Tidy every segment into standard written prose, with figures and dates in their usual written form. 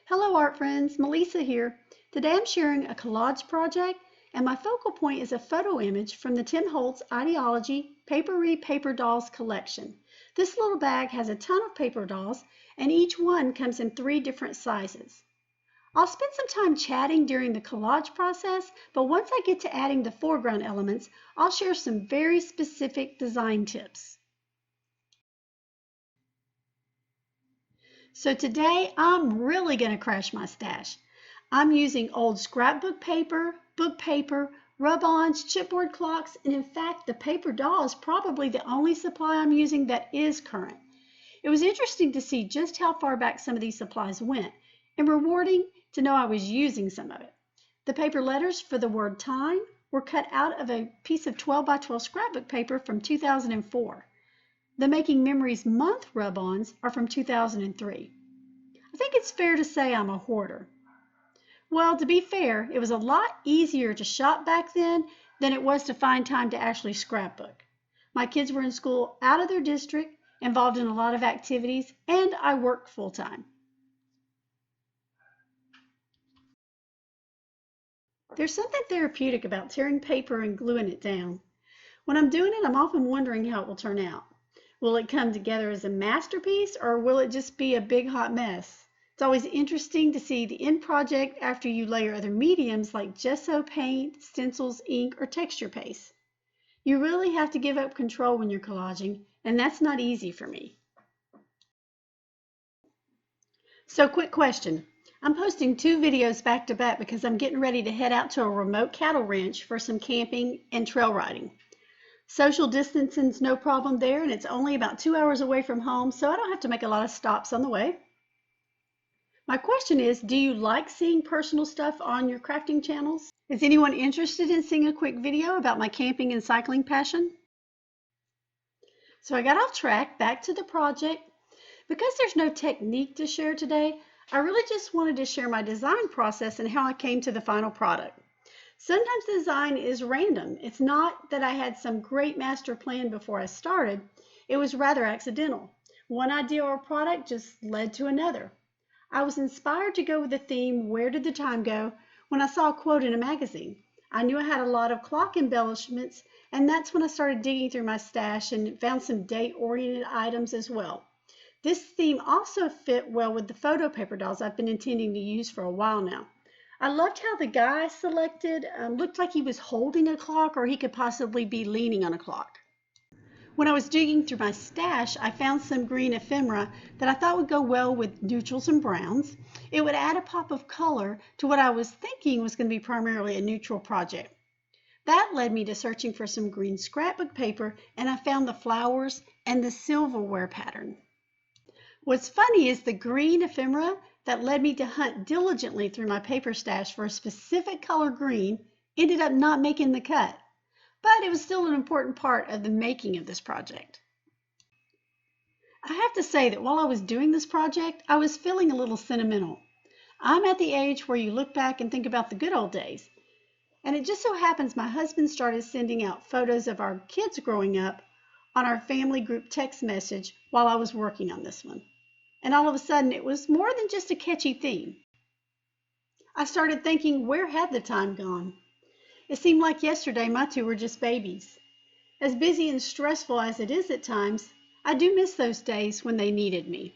Hello art friends, Melisa here. Today I'm sharing a collage project and my focal point is a photo image from the Tim Holtz Ideology Papery Paper Dolls collection. This little bag has a ton of paper dolls and each one comes in 3 different sizes. I'll spend some time chatting during the collage process, but once I get to adding the foreground elements, I'll share some very specific design tips. So today I'm really going to crash my stash. I'm using old scrapbook paper, book paper, rub-ons, chipboard clocks, and in fact the paper doll is probably the only supply I'm using that is current. It was interesting to see just how far back some of these supplies went and rewarding to know I was using some of it. The paper letters for the word time were cut out of a piece of 12 by 12 scrapbook paper from 2004. The Making Memories Month rub-ons are from 2003. I think it's fair to say I'm a hoarder. Well, to be fair, it was a lot easier to shop back then than it was to find time to actually scrapbook. My kids were in school out of their district, involved in a lot of activities, and I worked full-time. There's something therapeutic about tearing paper and gluing it down. When I'm doing it, I'm often wondering how it will turn out. Will it come together as a masterpiece or will it just be a big hot mess? It's always interesting to see the end project after you layer other mediums like gesso, paint, stencils, ink, or texture paste. You really have to give up control when you're collaging, and that's not easy for me. So quick question. I'm posting 2 videos back to back because I'm getting ready to head out to a remote cattle ranch for some camping and trail riding. Social distancing's no problem there, and it's only about 2 hours away from home, so I don't have to make a lot of stops on the way. My question is, do you like seeing personal stuff on your crafting channels? Is anyone interested in seeing a quick video about my camping and cycling passion? So I got off track, back to the project. Because there's no technique to share today, I really just wanted to share my design process and how I came to the final product. Sometimes design is random. It's not that I had some great master plan before I started. It was rather accidental. One idea or product just led to another. I was inspired to go with the theme, "Where did the time go?" when I saw a quote in a magazine. I knew I had a lot of clock embellishments, and that's when I started digging through my stash and found some date-oriented items as well. This theme also fit well with the photo paper dolls I've been intending to use for a while now. I loved how the guy I selected looked like he was holding a clock or he could possibly be leaning on a clock. When I was digging through my stash, I found some green ephemera that I thought would go well with neutrals and browns. It would add a pop of color to what I was thinking was going to be primarily a neutral project. That led me to searching for some green scrapbook paper, and I found the flowers and the silverware pattern. What's funny is the green ephemera that led me to hunt diligently through my paper stash for a specific color green ended up not making the cut, but it was still an important part of the making of this project. I have to say that while I was doing this project, I was feeling a little sentimental. I'm at the age where you look back and think about the good old days, and it just so happens my husband started sending out photos of our kids growing up on our family group text message while I was working on this one. And all of a sudden, it was more than just a catchy theme. I started thinking, where had the time gone? It seemed like yesterday my 2 were just babies. As busy and stressful as it is at times, I do miss those days when they needed me.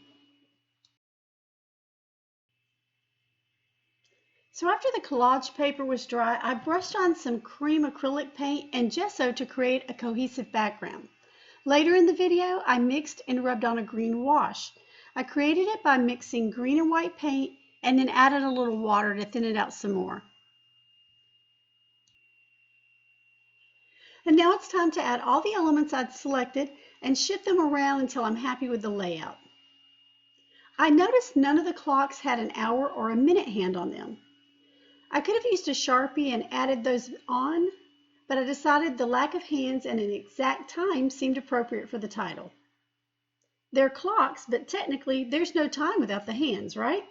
So after the collage paper was dry, I brushed on some cream acrylic paint and gesso to create a cohesive background. Later in the video, I mixed and rubbed on a green wash. I created it by mixing green and white paint and then added a little water to thin it out some more. And now it's time to add all the elements I'd selected and shift them around until I'm happy with the layout. I noticed none of the clocks had an hour or a minute hand on them. I could have used a Sharpie and added those on, but I decided the lack of hands and an exact time seemed appropriate for the title. They're clocks, but technically there's no time without the hands, right?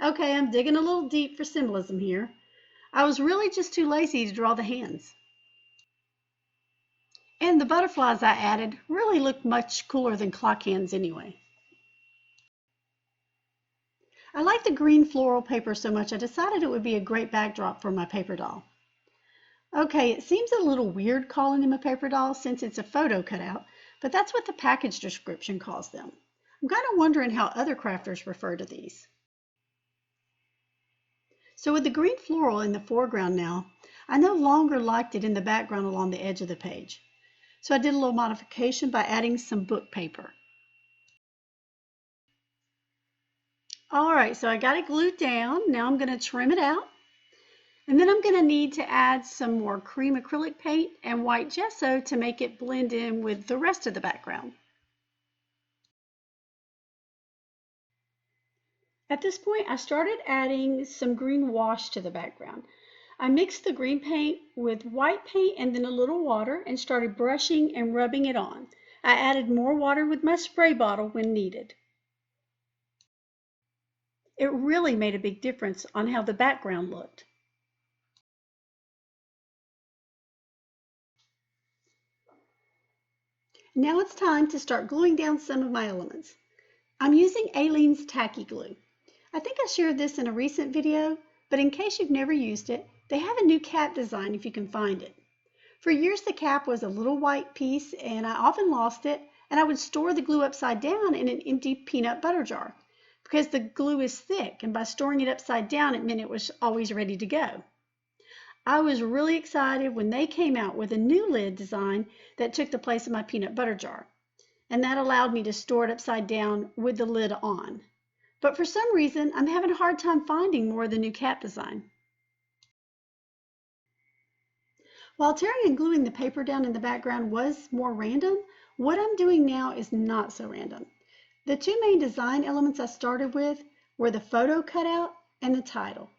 Okay, I'm digging a little deep for symbolism here. I was really just too lazy to draw the hands. And the butterflies I added really looked much cooler than clock hands anyway. I like the green floral paper so much I decided it would be a great backdrop for my paper doll. Okay, it seems a little weird calling him a paper doll since it's a photo cutout, but that's what the package description calls them. I'm kind of wondering how other crafters refer to these. So with the green floral in the foreground now, I no longer liked it in the background along the edge of the page. So I did a little modification by adding some book paper. All right, so I got it glued down. Now I'm going to trim it out. And then I'm going to need to add some more cream acrylic paint and white gesso to make it blend in with the rest of the background. At this point, I started adding some green wash to the background. I mixed the green paint with white paint and then a little water and started brushing and rubbing it on. I added more water with my spray bottle when needed. It really made a big difference on how the background looked. Now it's time to start gluing down some of my elements. I'm using Aleene's Tacky Glue. I think I shared this in a recent video, but in case you've never used it, they have a new cap design if you can find it. For years the cap was a little white piece and I often lost it, and I would store the glue upside down in an empty peanut butter jar because the glue is thick, and by storing it upside down it meant it was always ready to go. I was really excited when they came out with a new lid design that took the place of my peanut butter jar, and that allowed me to store it upside down with the lid on. But for some reason, I'm having a hard time finding more of the new cap design. While tearing and gluing the paper down in the background was more random, what I'm doing now is not so random. The two main design elements I started with were the photo cutout and the title.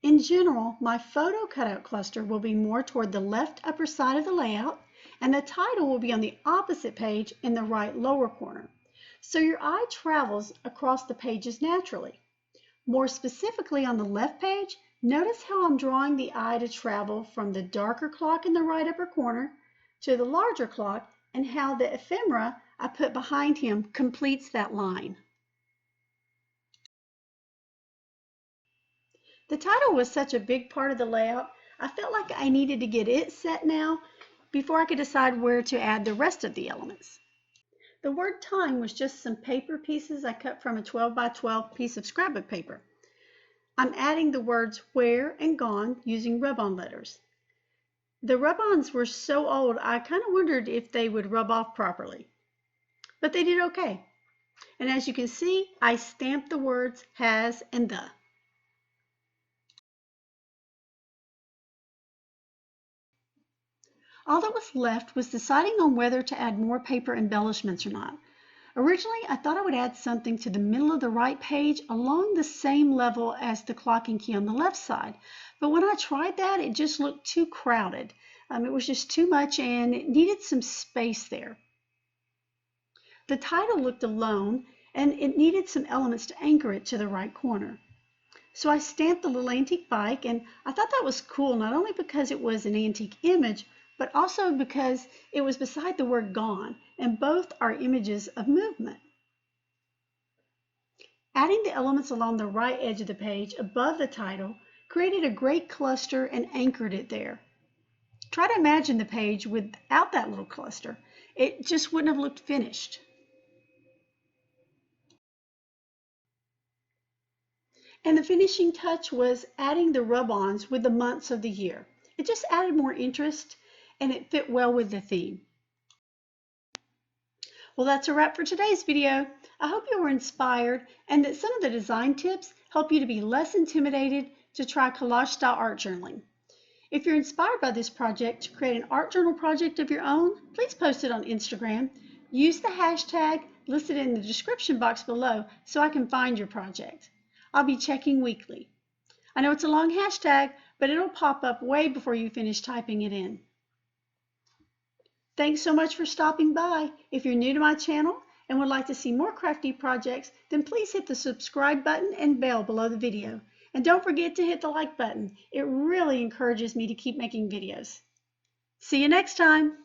In general, my photo cutout cluster will be more toward the left upper side of the layout, and the title will be on the opposite page in the right lower corner. So your eye travels across the pages naturally. More specifically on the left page, notice how I'm drawing the eye to travel from the darker clock in the right upper corner to the larger clock, and how the ephemera I put behind him completes that line. The title was such a big part of the layout, I felt like I needed to get it set now before I could decide where to add the rest of the elements. The word time was just some paper pieces I cut from a 12 by 12 piece of scrapbook paper. I'm adding the words where and gone using rub-on letters. The rub-ons were so old I kind of wondered if they would rub off properly, but they did okay. And as you can see, I stamped the words has and the. All that was left was deciding on whether to add more paper embellishments or not. Originally, I thought I would add something to the middle of the right page along the same level as the clocking key on the left side. But when I tried that, it just looked too crowded. It was just too much and it needed some space there. The title looked alone and it needed some elements to anchor it to the right corner. So I stamped the little antique bike, and I thought that was cool, not only because it was an antique image, but also because it was beside the word gone, and both are images of movement. Adding the elements along the right edge of the page above the title created a great cluster and anchored it there. Try to imagine the page without that little cluster. It just wouldn't have looked finished. And the finishing touch was adding the rub-ons with the months of the year. It just added more interest and it fit well with the theme. Well, that's a wrap for today's video. I hope you were inspired and that some of the design tips help you to be less intimidated to try collage style art journaling. If you're inspired by this project to create an art journal project of your own, please post it on Instagram. Use the hashtag listed in the description box below so I can find your project. I'll be checking weekly. I know it's a long hashtag, but it'll pop up way before you finish typing it in. Thanks so much for stopping by. If you're new to my channel and would like to see more crafty projects, then please hit the subscribe button and bell below the video. And don't forget to hit the like button. It really encourages me to keep making videos. See you next time.